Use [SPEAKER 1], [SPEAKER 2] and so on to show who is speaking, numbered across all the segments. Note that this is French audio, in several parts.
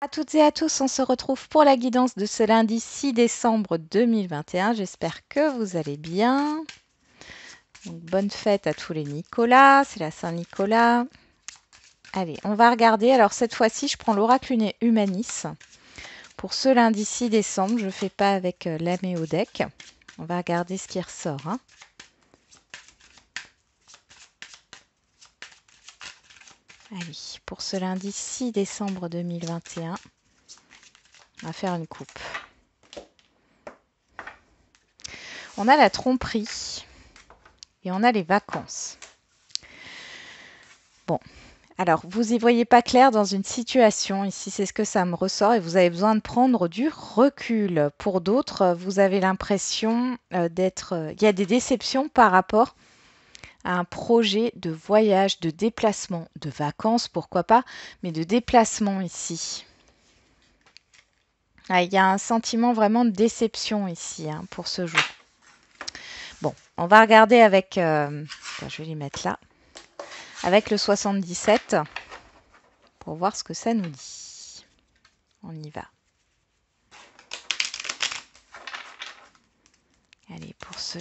[SPEAKER 1] À toutes et à tous, on se retrouve pour la guidance de ce lundi 6 décembre 2021. J'espère que vous allez bien. Donc, bonne fête à tous les Nicolas, c'est la Saint-Nicolas. Allez, on va regarder. Alors cette fois-ci, je prends l'oracle Humanis. Pour ce lundi 6 décembre, je ne fais pas avec l'Améo deck. On va regarder ce qui ressort. Allez, pour ce lundi 6 décembre 2021, on va faire une coupe. On a la tromperie et on a les vacances. Bon, alors vous n'y voyez pas clair dans une situation, ici c'est ce que ça me ressort, et vous avez besoin de prendre du recul. Pour d'autres, vous avez l'impression d'être... il y a des déceptions par rapport à un projet de voyage, de déplacement, de vacances, pourquoi pas, mais de déplacement ici. Ah, il y a un sentiment vraiment de déception ici pour ce jour. Bon, on va regarder avec... je vais les mettre là. Avec le 77 pour voir ce que ça nous dit. On y va. Allez, pour ce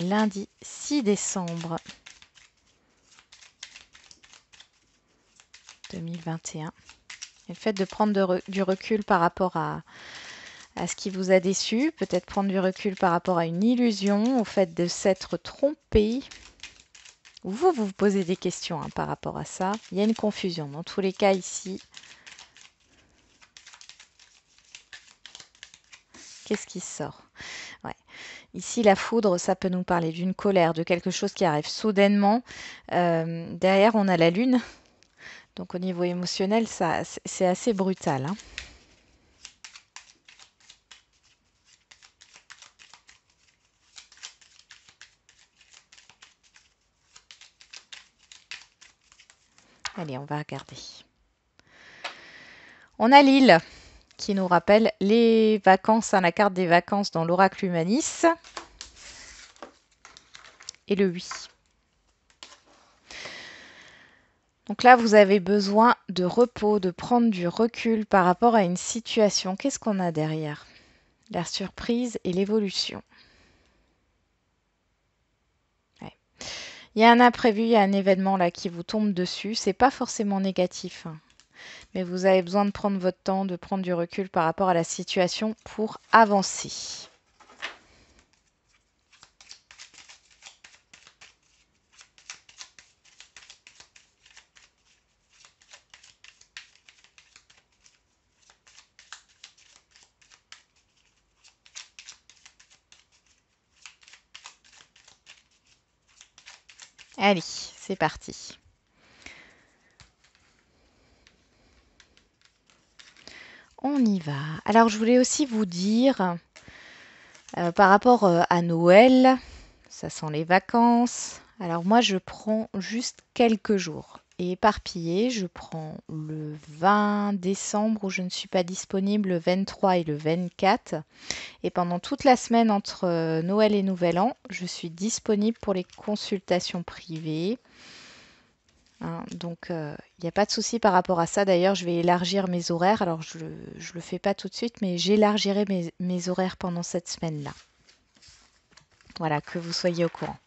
[SPEAKER 1] lundi 6 décembre 2021. Et le fait de prendre du recul par rapport à ce qui vous a déçu, peut-être prendre du recul par rapport à une illusion, au fait de s'être trompé. Vous vous posez des questions par rapport à ça. Il y a une confusion. Dans tous les cas, ici, qu'est-ce qui sort? Ouais. Ici, la foudre, ça peut nous parler d'une colère, de quelque chose qui arrive soudainement. Derrière, on a la lune. Donc, au niveau émotionnel, c'est assez brutal. Allez, on va regarder. On a l'île qui nous rappelle les vacances, la carte des vacances dans l'oracle Humanis. Et le 8. Donc là, vous avez besoin de repos, de prendre du recul par rapport à une situation. Qu'est-ce qu'on a derrière? La surprise et l'évolution. Ouais. Il y a un imprévu, il y a un événement là qui vous tombe dessus. C'est pas forcément négatif, mais vous avez besoin de prendre votre temps, de prendre du recul par rapport à la situation pour avancer. Allez, c'est parti. On y va. Alors, je voulais aussi vous dire, par rapport à Noël, ça sent les vacances. Alors moi, je prends juste quelques jours. Et éparpillé, je prends le 20 décembre où je ne suis pas disponible, le 23 et le 24. Et pendant toute la semaine entre Noël et Nouvel An, je suis disponible pour les consultations privées. Donc, il n'y a pas de souci par rapport à ça. D'ailleurs, je vais élargir mes horaires. Alors, je ne le fais pas tout de suite, mais j'élargirai mes horaires pendant cette semaine-là. Voilà, que vous soyez au courant.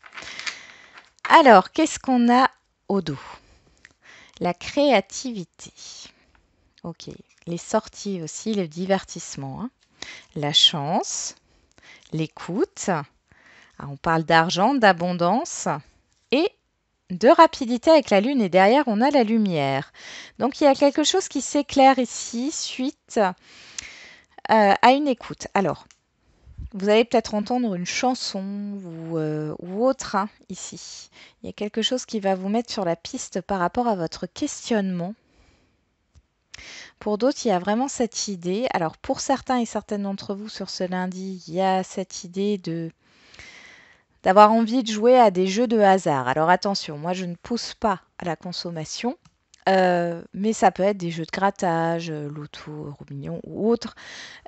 [SPEAKER 1] Alors, qu'est-ce qu'on a au dos? La créativité. Ok. Les sorties aussi, le divertissement. La chance, l'écoute. On parle d'argent, d'abondance et de rapidité avec la lune. Et derrière, on a la lumière. Donc, il y a quelque chose qui s'éclaire ici suite à une écoute. Alors, vous allez peut-être entendre une chanson ou autre ici. Il y a quelque chose qui va vous mettre sur la piste par rapport à votre questionnement. Pour d'autres, il y a vraiment cette idée. Alors, pour certains et certaines d'entre vous, sur ce lundi, il y a cette idée d'avoir envie de jouer à des jeux de hasard. Alors, attention, moi, je ne pousse pas à la consommation. Mais ça peut être des jeux de grattage, loto, euro million ou autre.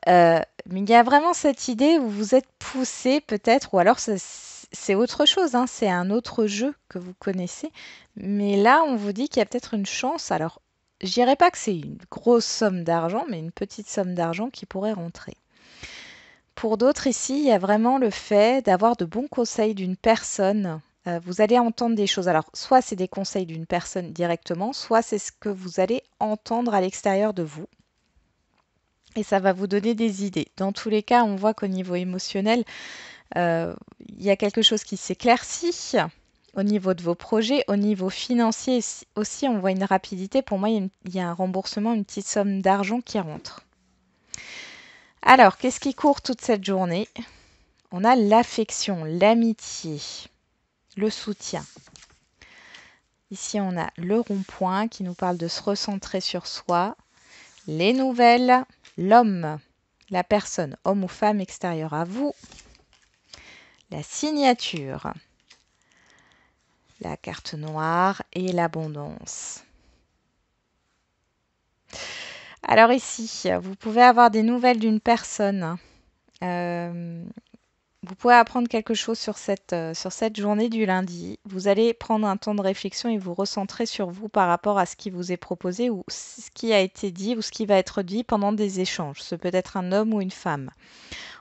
[SPEAKER 1] Mais il y a vraiment cette idée où vous êtes poussé peut-être, ou alors c'est autre chose, c'est un autre jeu que vous connaissez. Mais là, on vous dit qu'il y a peut-être une chance. Alors, je dirais pas que c'est une grosse somme d'argent, mais une petite somme d'argent qui pourrait rentrer. Pour d'autres ici, il y a vraiment le fait d'avoir de bons conseils d'une personne. Vous allez entendre des choses. Alors, soit c'est des conseils d'une personne directement, soit c'est ce que vous allez entendre à l'extérieur de vous. Et ça va vous donner des idées. Dans tous les cas, on voit qu'au niveau émotionnel, il y a quelque chose qui s'éclaircit au niveau de vos projets. Au niveau financier aussi, on voit une rapidité. Pour moi, il y a un remboursement, une petite somme d'argent qui rentre. Alors, qu'est-ce qui court toute cette journée? On a l'affection, l'amitié, le soutien. Ici, on a le rond-point qui nous parle de se recentrer sur soi. Les nouvelles, l'homme, la personne, homme ou femme extérieure à vous. La signature, la carte noire et l'abondance. Alors ici, vous pouvez avoir des nouvelles d'une personne. Vous pouvez apprendre quelque chose sur cette journée du lundi. Vous allez prendre un temps de réflexion et vous recentrer sur vous par rapport à ce qui vous est proposé ou ce qui a été dit ou ce qui va être dit pendant des échanges. Ce peut être un homme ou une femme.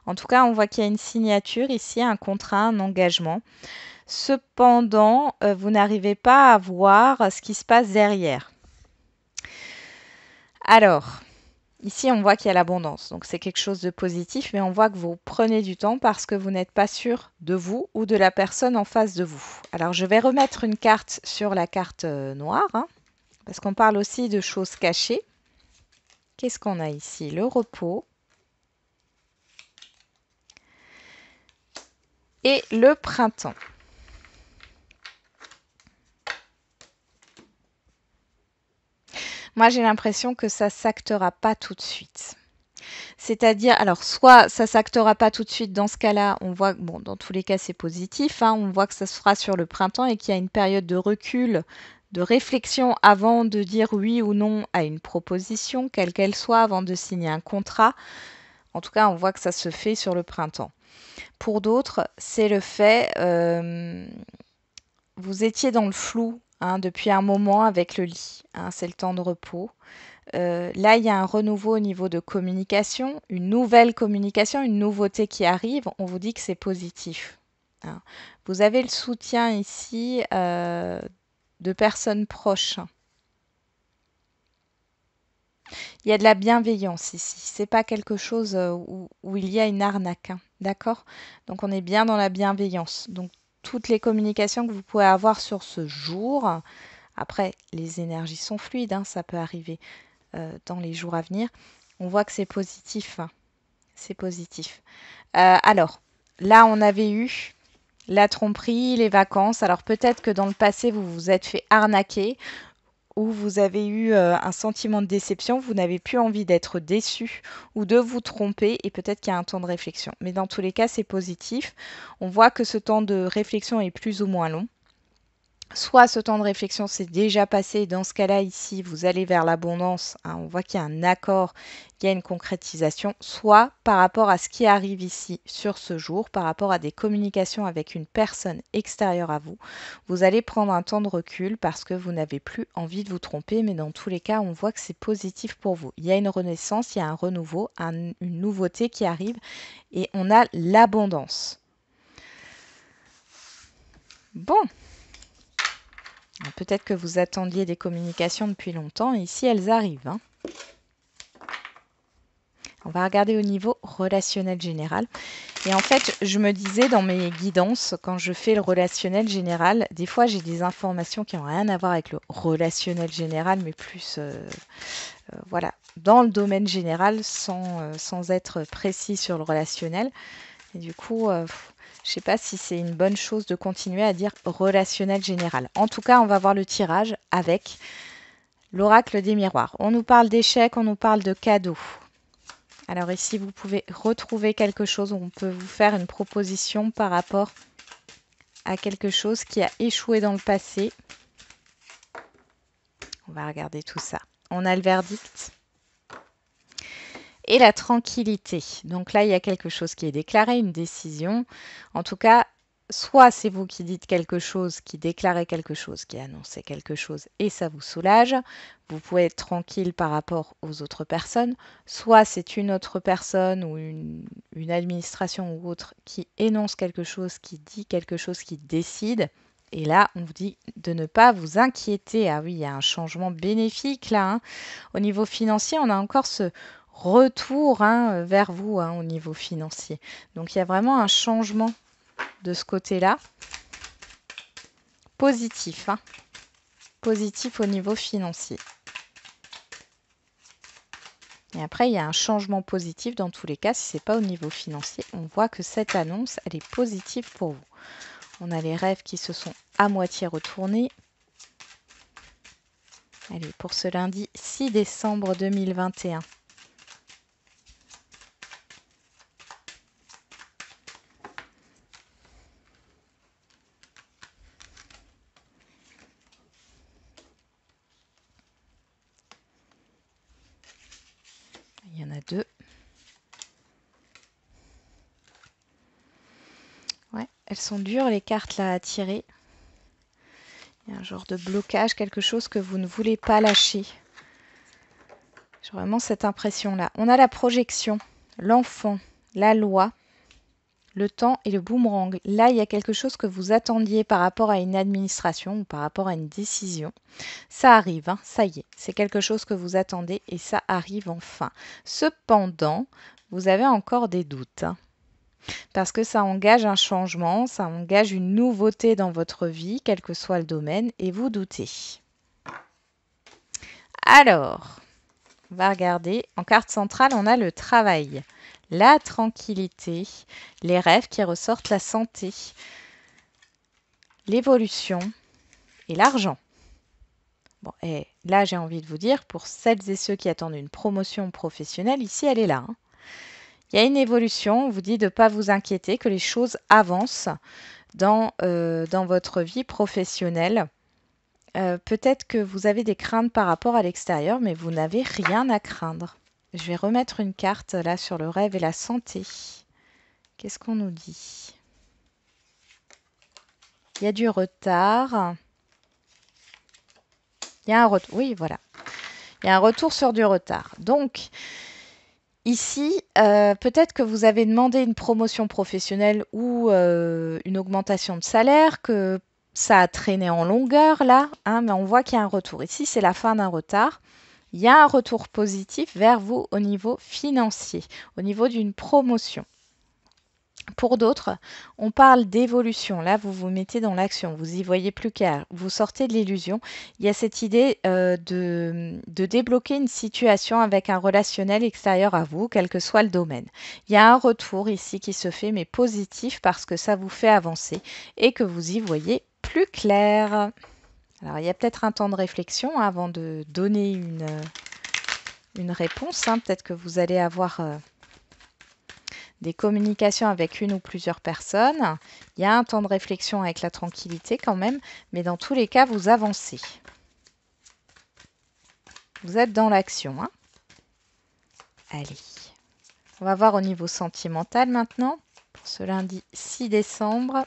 [SPEAKER 1] En tout cas, on voit qu'il y a une signature ici, un contrat, un engagement. Cependant, vous n'arrivez pas à voir ce qui se passe derrière. Alors, ici, on voit qu'il y a l'abondance, donc c'est quelque chose de positif, mais on voit que vous prenez du temps parce que vous n'êtes pas sûr de vous ou de la personne en face de vous. Alors, je vais remettre une carte sur la carte noire, parce qu'on parle aussi de choses cachées. Qu'est-ce qu'on a ici? Le repos et le printemps. Moi, j'ai l'impression que ça s'actera pas tout de suite. C'est-à-dire, alors, soit ça s'actera pas tout de suite, dans ce cas-là, on voit, bon, dans tous les cas, c'est positif, on voit que ça se fera sur le printemps et qu'il y a une période de recul, de réflexion avant de dire oui ou non à une proposition, quelle qu'elle soit, avant de signer un contrat. En tout cas, on voit que ça se fait sur le printemps. Pour d'autres, c'est le fait, vous étiez dans le flou depuis un moment avec le lit, c'est le temps de repos. Là, il y a un renouveau au niveau de communication, une nouvelle communication, une nouveauté qui arrive. On vous dit que c'est positif. Vous avez le soutien ici de personnes proches. Il y a de la bienveillance ici. C'est pas quelque chose où il y a une arnaque. D'accord? Donc on est bien dans la bienveillance. Donc toutes les communications que vous pouvez avoir sur ce jour. Après, les énergies sont fluides, ça peut arriver dans les jours à venir. On voit que c'est positif. C'est positif. Alors, là, on avait eu la tromperie, les vacances. Alors peut-être que dans le passé, vous vous êtes fait arnaquer ou vous avez eu un sentiment de déception, vous n'avez plus envie d'être déçu ou de vous tromper et peut-être qu'il y a un temps de réflexion. Mais dans tous les cas, c'est positif. On voit que ce temps de réflexion est plus ou moins long. Soit ce temps de réflexion s'est déjà passé, et dans ce cas-là, ici, vous allez vers l'abondance, on voit qu'il y a un accord, il y a une concrétisation, soit par rapport à ce qui arrive ici sur ce jour, par rapport à des communications avec une personne extérieure à vous, vous allez prendre un temps de recul parce que vous n'avez plus envie de vous tromper, mais dans tous les cas, on voit que c'est positif pour vous. Il y a une renaissance, il y a un renouveau, une nouveauté qui arrive et on a l'abondance. Bon. Peut-être que vous attendiez des communications depuis longtemps. Ici, elles arrivent. On va regarder au niveau relationnel général. Et en fait, je me disais dans mes guidances, quand je fais le relationnel général, des fois, j'ai des informations qui n'ont rien à voir avec le relationnel général, mais plus voilà, dans le domaine général, sans être précis sur le relationnel. Et du coup, je ne sais pas si c'est une bonne chose de continuer à dire relationnel général. En tout cas, on va voir le tirage avec l'oracle des miroirs. On nous parle d'échecs, on nous parle de cadeaux. Alors ici, vous pouvez retrouver quelque chose, on peut vous faire une proposition par rapport à quelque chose qui a échoué dans le passé. On va regarder tout ça. On a le verdict. Et la tranquillité. Donc là, il y a quelque chose qui est déclaré, une décision. En tout cas, soit c'est vous qui dites quelque chose, qui déclarez quelque chose, qui annoncez quelque chose et ça vous soulage, vous pouvez être tranquille par rapport aux autres personnes, soit c'est une autre personne ou une administration ou autre qui énonce quelque chose, qui dit quelque chose, qui décide. Et là, on vous dit de ne pas vous inquiéter. Ah oui, il y a un changement bénéfique là, hein. Au niveau financier, on a encore ce retour vers vous au niveau financier. Donc il y a vraiment un changement de ce côté-là. Positif, hein. Positif au niveau financier. Et après, il y a un changement positif dans tous les cas. Si ce n'est pas au niveau financier, on voit que cette annonce, elle est positive pour vous. On a les rêves qui se sont à moitié retournés. Allez, pour ce lundi 6 décembre 2021. Il y en a deux. Ouais, elles sont dures les cartes là à tirer. Il y a un genre de blocage, quelque chose que vous ne voulez pas lâcher. J'ai vraiment cette impression-là. On a la projection, l'enfant, la loi, le temps et le boomerang. Là, il y a quelque chose que vous attendiez par rapport à une administration ou par rapport à une décision. Ça arrive, hein, ça y est. C'est quelque chose que vous attendez et ça arrive enfin. Cependant, vous avez encore des doutes. Parce que ça engage un changement, ça engage une nouveauté dans votre vie, quel que soit le domaine, et vous doutez. Alors, on va regarder. En carte centrale, on a le travail, la tranquillité, les rêves qui ressortent, la santé, l'évolution et l'argent. Bon, et là, j'ai envie de vous dire, pour celles et ceux qui attendent une promotion professionnelle, ici, elle est là. Il y a une évolution, on vous dit de ne pas vous inquiéter, que les choses avancent dans votre vie professionnelle. Peut-être que vous avez des craintes par rapport à l'extérieur, mais vous n'avez rien à craindre. Je vais remettre une carte là sur le rêve et la santé. Qu'est-ce qu'on nous dit? Il y a du retard. Il y a un retour. Oui, voilà. Il y a un retour sur du retard. Donc, ici, peut-être que vous avez demandé une promotion professionnelle ou une augmentation de salaire, que ça a traîné en longueur là, mais on voit qu'il y a un retour. Ici, c'est la fin d'un retard. Il y a un retour positif vers vous au niveau financier, au niveau d'une promotion. Pour d'autres, on parle d'évolution. Là, vous vous mettez dans l'action, vous y voyez plus clair, vous sortez de l'illusion. Il y a cette idée de débloquer une situation avec un relationnel extérieur à vous, quel que soit le domaine. Il y a un retour ici qui se fait, mais positif parce que ça vous fait avancer et que vous y voyez plus clair. Alors, il y a peut-être un temps de réflexion avant de donner une réponse. Peut-être que vous allez avoir des communications avec une ou plusieurs personnes. Il y a un temps de réflexion avec la tranquillité quand même, mais dans tous les cas, vous avancez. Vous êtes dans l'action. Allez, on va voir au niveau sentimental maintenant, pour ce lundi 6 décembre.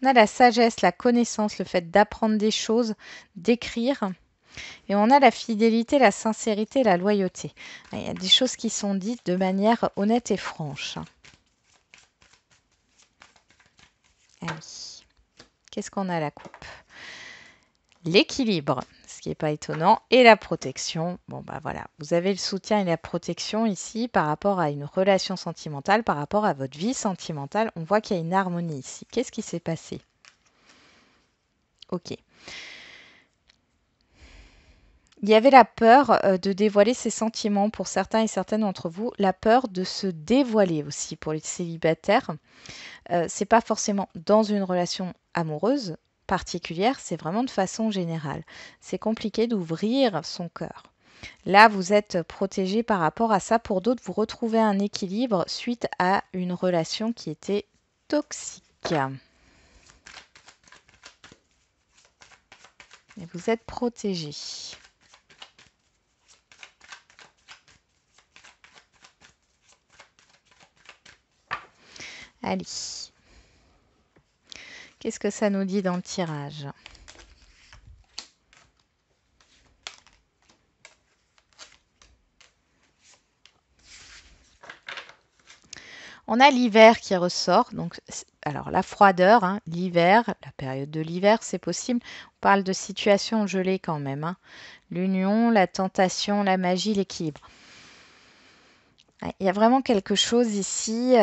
[SPEAKER 1] On a la sagesse, la connaissance, le fait d'apprendre des choses, d'écrire. Et on a la fidélité, la sincérité, la loyauté. Il y a des choses qui sont dites de manière honnête et franche. Allez. Qu'est-ce qu'on a à la coupe? L'équilibre, ce qui n'est pas étonnant, et la protection. Bon, bah voilà, vous avez le soutien et la protection ici par rapport à une relation sentimentale, par rapport à votre vie sentimentale. On voit qu'il y a une harmonie ici. Qu'est-ce qui s'est passé? Ok. Il y avait la peur de dévoiler ses sentiments pour certains et certaines d'entre vous, la peur de se dévoiler aussi pour les célibataires. C'est pas forcément dans une relation amoureuse particulière, c'est vraiment de façon générale. C'est compliqué d'ouvrir son cœur. Là, vous êtes protégé par rapport à ça. Pour d'autres, vous retrouvez un équilibre suite à une relation qui était toxique. Et vous êtes protégé. Allez. Qu'est-ce que ça nous dit dans le tirage? On a l'hiver qui ressort. Donc, alors la froideur, hein, l'hiver, la période de l'hiver, c'est possible. On parle de situation gelée quand même. Hein. L'union, la tentation, la magie, l'équilibre. Il y a vraiment quelque chose ici.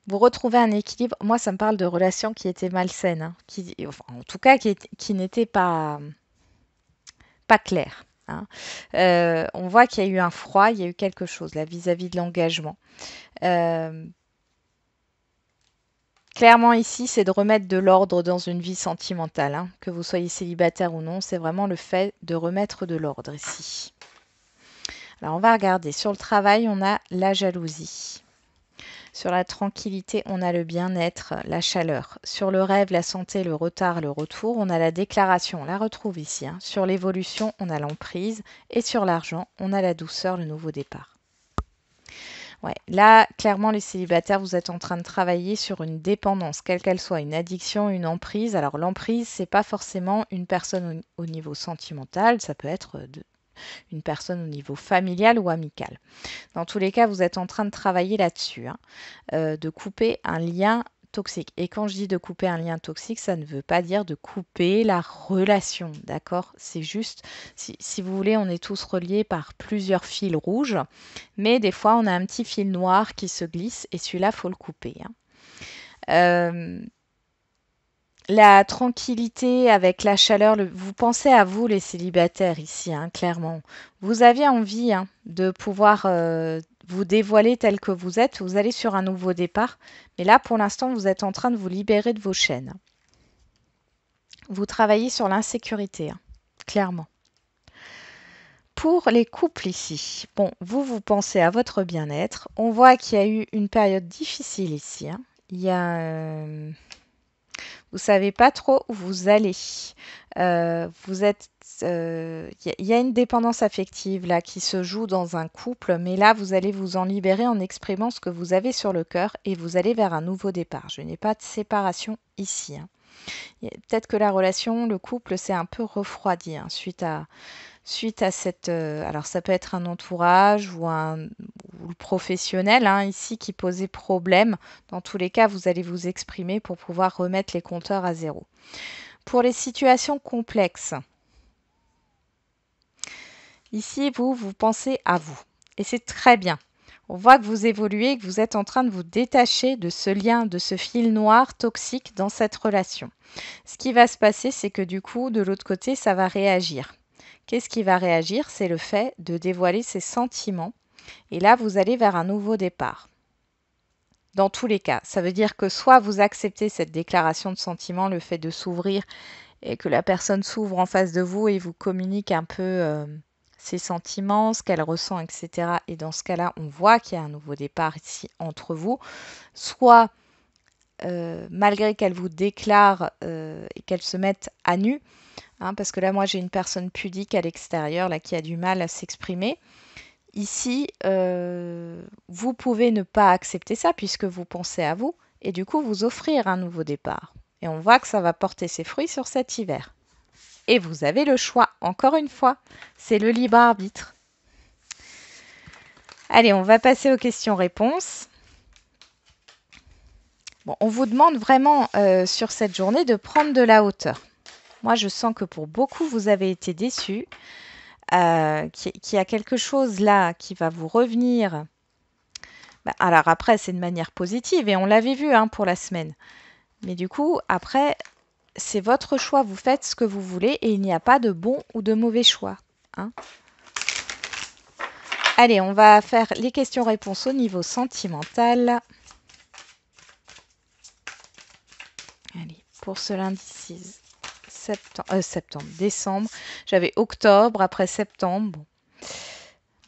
[SPEAKER 1] Vous retrouvez un équilibre. Moi, ça me parle de relations qui étaient malsaines, hein, enfin, en tout cas qui n'étaient pas claires. Hein. On voit qu'il y a eu un froid, il y a eu quelque chose là vis-à-vis de l'engagement. Clairement ici, c'est de remettre de l'ordre dans une vie sentimentale, hein, que vous soyez célibataire ou non, c'est vraiment le fait de remettre de l'ordre ici. Alors on va regarder, sur le travail, on a la jalousie. Sur la tranquillité, on a le bien-être, la chaleur. Sur le rêve, la santé, le retard, le retour, on a la déclaration, on la retrouve ici. Hein. Sur l'évolution, on a l'emprise. Et sur l'argent, on a la douceur, le nouveau départ. Ouais, là, clairement, les célibataires, vous êtes en train de travailler sur une dépendance, quelle qu'elle soit, une addiction, une emprise. Alors, l'emprise, c'est pas forcément une personne au niveau sentimental, ça peut être une personne au niveau familial ou amical. Dans tous les cas, vous êtes en train de travailler là-dessus, hein, de couper un lien toxique. Et quand je dis de couper un lien toxique, ça ne veut pas dire de couper la relation, d'accord? C'est juste, si vous voulez, on est tous reliés par plusieurs fils rouges, mais des fois, on a un petit fil noir qui se glisse et celui-là, faut le couper. Hein. La tranquillité avec la chaleur, vous pensez à vous les célibataires ici, hein, clairement. Vous aviez envie hein, de pouvoir vous dévoiler tel que vous êtes. Vous allez sur un nouveau départ. Mais là, pour l'instant, vous êtes en train de vous libérer de vos chaînes. Vous travaillez sur l'insécurité, hein, clairement. Pour les couples ici, bon, vous pensez à votre bien-être. On voit qu'il y a eu une période difficile ici. Hein. Il y a... Vous savez pas trop où vous allez. Vous êtes, y a une dépendance affective là qui se joue dans un couple, mais là vous allez vous en libérer en exprimant ce que vous avez sur le cœur et vous allez vers un nouveau départ. Je n'ai pas de séparation ici. Hein. Peut-être que la relation, le couple s'est un peu refroidi hein, suite à cette... alors ça peut être un entourage ou le professionnel hein, ici qui posait problème. Dans tous les cas, vous allez vous exprimer pour pouvoir remettre les compteurs à zéro. Pour les situations complexes, ici, vous pensez à vous. Et c'est très bien. On voit que vous évoluez, que vous êtes en train de vous détacher de ce lien, de ce fil noir toxique dans cette relation. Ce qui va se passer, c'est que du coup, de l'autre côté, ça va réagir. Qu'est-ce qui va réagir? C'est le fait de dévoiler ses sentiments. Et là, vous allez vers un nouveau départ. Dans tous les cas, ça veut dire que soit vous acceptez cette déclaration de sentiments, le fait de s'ouvrir et que la personne s'ouvre en face de vous et vous communique un peu ses sentiments, ce qu'elle ressent, etc. Et dans ce cas-là, on voit qu'il y a un nouveau départ ici entre vous. Soit, malgré qu'elle vous déclare et qu'elle se mette à nu, hein, parce que là, moi, j'ai une personne pudique à l'extérieur là, qui a du mal à s'exprimer. Ici, vous pouvez ne pas accepter ça puisque vous pensez à vous et du coup vous offrir un nouveau départ. Et on voit que ça va porter ses fruits sur cet hiver. Et vous avez le choix, encore une fois, c'est le libre arbitre. Allez, on va passer aux questions-réponses. Bon, on vous demande vraiment sur cette journée de prendre de la hauteur. Moi, je sens que pour beaucoup, vous avez été déçus. Qu'il y a quelque chose là qui va vous revenir. Alors après, c'est de manière positive et on l'avait vu hein, pour la semaine. Mais du coup, après, c'est votre choix. Vous faites ce que vous voulez et il n'y a pas de bon ou de mauvais choix. Hein. Allez, on va faire les questions-réponses au niveau sentimental. Allez, pour ce lundi 6 décembre. J'avais octobre, après septembre. Bon.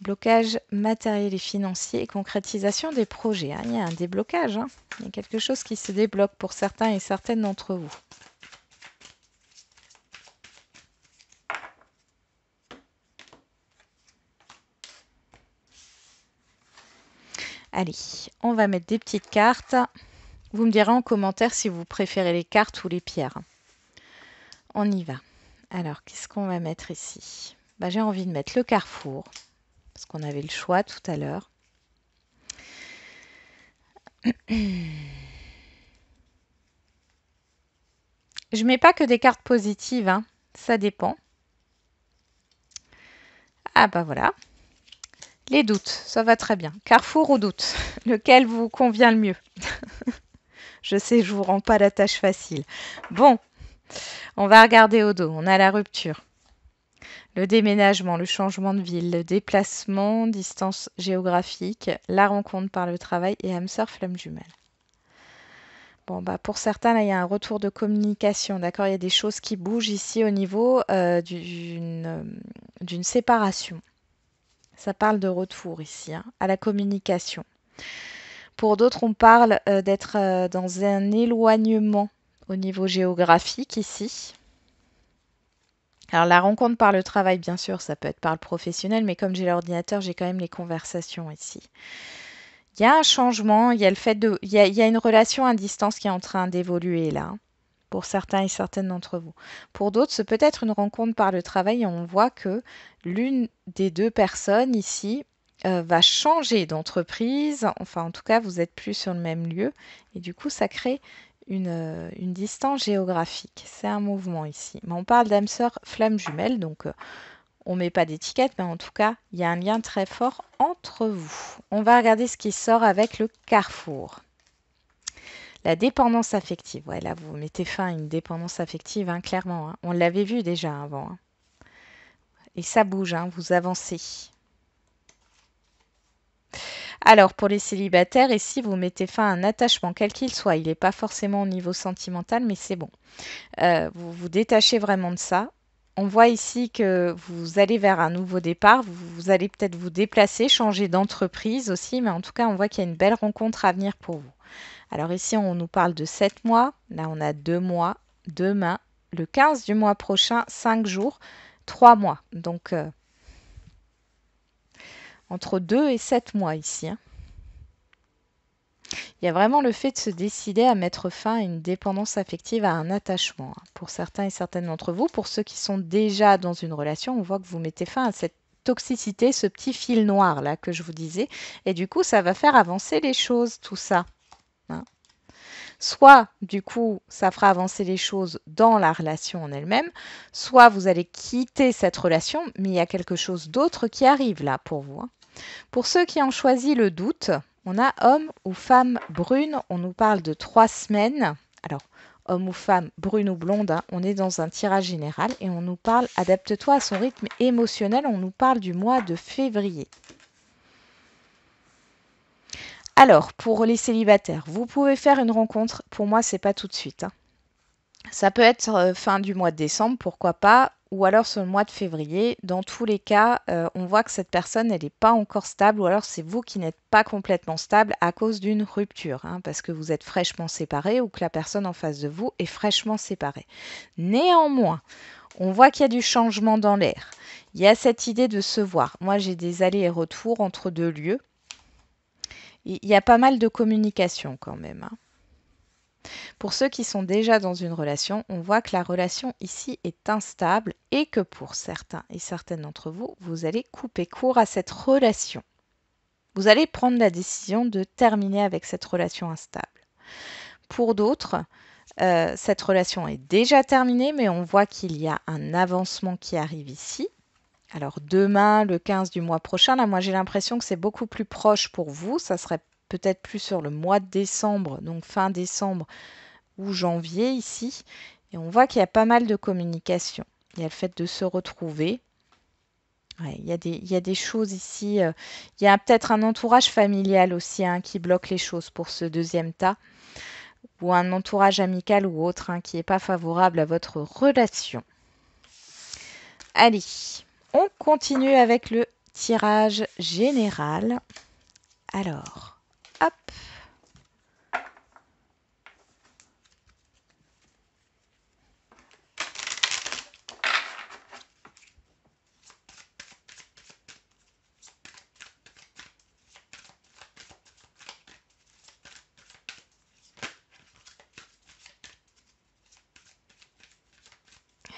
[SPEAKER 1] Blocage matériel et financier et concrétisation des projets. Hein. Il y a un déblocage. Hein. Il y a quelque chose qui se débloque pour certains et certaines d'entre vous. Allez, on va mettre des petites cartes. Vous me direz en commentaire si vous préférez les cartes ou les pierres. On y va. Alors, qu'est-ce qu'on va mettre ici? Bah, j'ai envie de mettre le carrefour, parce qu'on avait le choix tout à l'heure. Je mets pas que des cartes positives, hein. Ça dépend. Ah bah voilà. Les doutes, ça va très bien. Carrefour ou doute, lequel vous convient le mieux? Je sais, je vous rends pas la tâche facile. Bon, on va regarder au dos. On a la rupture, le déménagement, le changement de ville, le déplacement, distance géographique, la rencontre par le travail et âme sœur, flamme jumelle. Bon, bah pour certains, là, il y a un retour de communication, d'accord? Il y a des choses qui bougent ici au niveau d'une séparation. Ça parle de retour ici, hein, à la communication. Pour d'autres, on parle d'être dans un éloignement au niveau géographique ici. Alors la rencontre par le travail, bien sûr, ça peut être par le professionnel, mais comme j'ai l'ordinateur, j'ai quand même les conversations ici. Il y a un changement, il y a le fait de, il y a une relation à distance qui est en train d'évoluer là, pour certains et certaines d'entre vous. Pour d'autres, c'est peut-être une rencontre par le travail et on voit que l'une des deux personnes ici va changer d'entreprise. Enfin, en tout cas, vous n'êtes plus sur le même lieu et du coup, ça crée une distance géographique. C'est un mouvement ici. Mais on parle d'âme sœur flamme jumelle, donc on ne met pas d'étiquette, mais en tout cas, il y a un lien très fort entre vous. On va regarder ce qui sort avec le carrefour. La dépendance affective. Ouais, là, vous mettez fin à une dépendance affective, hein, clairement. Hein. On l'avait vu déjà avant. Hein. Et ça bouge, hein, vous avancez. Alors, pour les célibataires, ici, vous mettez fin à un attachement, quel qu'il soit. Il n'est pas forcément au niveau sentimental, mais c'est bon. Vous vous détachez vraiment de ça. On voit ici que vous allez vers un nouveau départ. Vous allez peut-être vous déplacer, changer d'entreprise aussi, mais en tout cas, on voit qu'il y a une belle rencontre à venir pour vous. Alors ici, on nous parle de 7 mois. Là, on a 2 mois, demain, le 15 du mois prochain, 5 jours, 3 mois. Donc, entre 2 et 7 mois ici. Hein. Il y a vraiment le fait de se décider à mettre fin à une dépendance affective, à un attachement. Hein. Pour certains et certaines d'entre vous, pour ceux qui sont déjà dans une relation, on voit que vous mettez fin à cette toxicité, ce petit fil noir là que je vous disais. Et du coup, ça va faire avancer les choses, tout ça. Hein. Soit, du coup, ça fera avancer les choses dans la relation en elle-même, soit vous allez quitter cette relation, mais il y a quelque chose d'autre qui arrive là pour vous. Hein. Pour ceux qui ont choisi le doute, on a homme ou femme brune, on nous parle de 3 semaines. Alors, homme ou femme, brune ou blonde, hein, on est dans un tirage général et on nous parle adapte-toi à son rythme émotionnel, on nous parle du mois de février. Alors, pour les célibataires, vous pouvez faire une rencontre. Pour moi, c'est pas tout de suite. Hein. Ça peut être fin du mois de décembre, pourquoi pas, ou alors sur le mois de février. Dans tous les cas, on voit que cette personne, elle n'est pas encore stable, ou alors c'est vous qui n'êtes pas complètement stable à cause d'une rupture, hein, parce que vous êtes fraîchement séparés ou que la personne en face de vous est fraîchement séparée. Néanmoins, on voit qu'il y a du changement dans l'air. Il y a cette idée de se voir. Moi, j'ai des allers et retours entre deux lieux. Il y a pas mal de communication quand même. Hein. Pour ceux qui sont déjà dans une relation, on voit que la relation ici est instable et que pour certains et certaines d'entre vous, vous allez couper court à cette relation. Vous allez prendre la décision de terminer avec cette relation instable. Pour d'autres, cette relation est déjà terminée, mais on voit qu'il y a un avancement qui arrive ici. Alors demain, le 15 du mois prochain, là, moi j'ai l'impression que c'est beaucoup plus proche pour vous. Ça serait peut-être plus sur le mois de décembre, donc fin décembre ou janvier ici. Et on voit qu'il y a pas mal de communication. Il y a le fait de se retrouver. Ouais, il y a des choses ici. Il y a peut-être un entourage familial aussi hein, qui bloque les choses pour ce deuxième tas. Ou un entourage amical ou autre hein, qui n'est pas favorable à votre relation. Allez, on continue avec le tirage général. Alors, hop.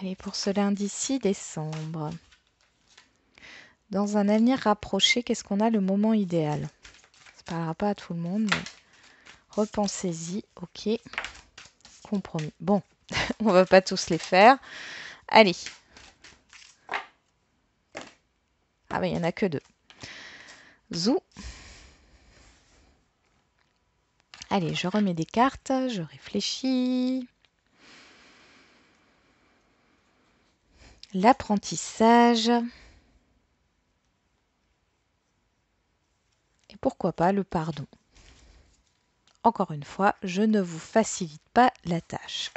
[SPEAKER 1] Allez, pour ce lundi 6 décembre. Dans un avenir rapproché, qu'est-ce qu'on a le moment idéal? Ça ne parlera pas à tout le monde, mais repensez-y. Ok. Compromis. Bon, on va pas tous les faire. Allez. Ah oui, il n'y en a que 2. Zou. Allez, je remets des cartes, je réfléchis. L'apprentissage. Et pourquoi pas le pardon. Encore une fois, je ne vous facilite pas la tâche.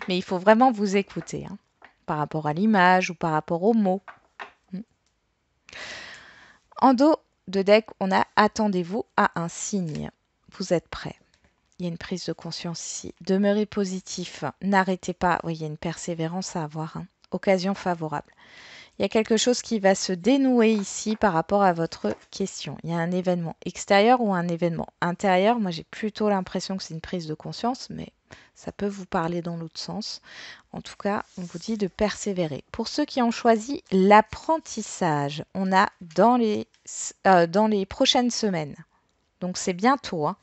[SPEAKER 1] Mais il faut vraiment vous écouter, hein, par rapport à l'image ou par rapport aux mots. En dos de deck, on a attendez-vous à un signe. Vous êtes prêt. Il y a une prise de conscience ici. Demeurez positif. N'arrêtez pas. Oui, il y a une persévérance à avoir. Hein. Occasion favorable. Il y a quelque chose qui va se dénouer ici par rapport à votre question. Il y a un événement extérieur ou un événement intérieur. Moi, j'ai plutôt l'impression que c'est une prise de conscience, mais ça peut vous parler dans l'autre sens. En tout cas, on vous dit de persévérer. Pour ceux qui ont choisi l'apprentissage, on a dans les prochaines semaines. Donc, c'est bientôt. Hein.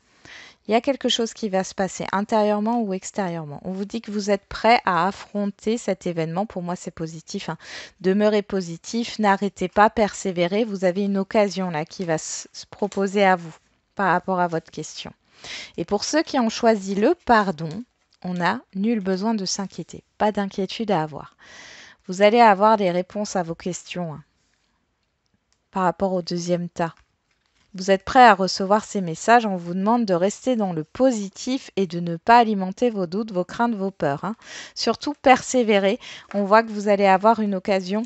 [SPEAKER 1] Il y a quelque chose qui va se passer intérieurement ou extérieurement. On vous dit que vous êtes prêt à affronter cet événement. Pour moi, c'est positif. Hein. Demeurez positif, n'arrêtez pas, persévérez. Vous avez une occasion là qui va se proposer à vous par rapport à votre question. Et pour ceux qui ont choisi le pardon, on n'a nul besoin de s'inquiéter. Pas d'inquiétude à avoir. Vous allez avoir des réponses à vos questions hein, par rapport au deuxième tas. Vous êtes prêt à recevoir ces messages. On vous demande de rester dans le positif et de ne pas alimenter vos doutes, vos craintes, vos peurs. Hein. Surtout, persévérer. On voit que vous allez avoir une occasion,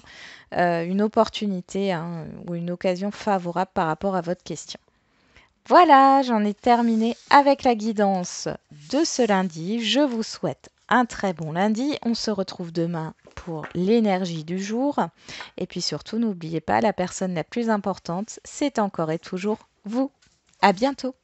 [SPEAKER 1] une opportunité hein, ou une occasion favorable par rapport à votre question. Voilà, j'en ai terminé avec la guidance de ce lundi. Je vous souhaite un très bon lundi. On se retrouve demain pour l'énergie du jour. Et puis surtout, n'oubliez pas, la personne la plus importante, c'est encore et toujours vous. À bientôt.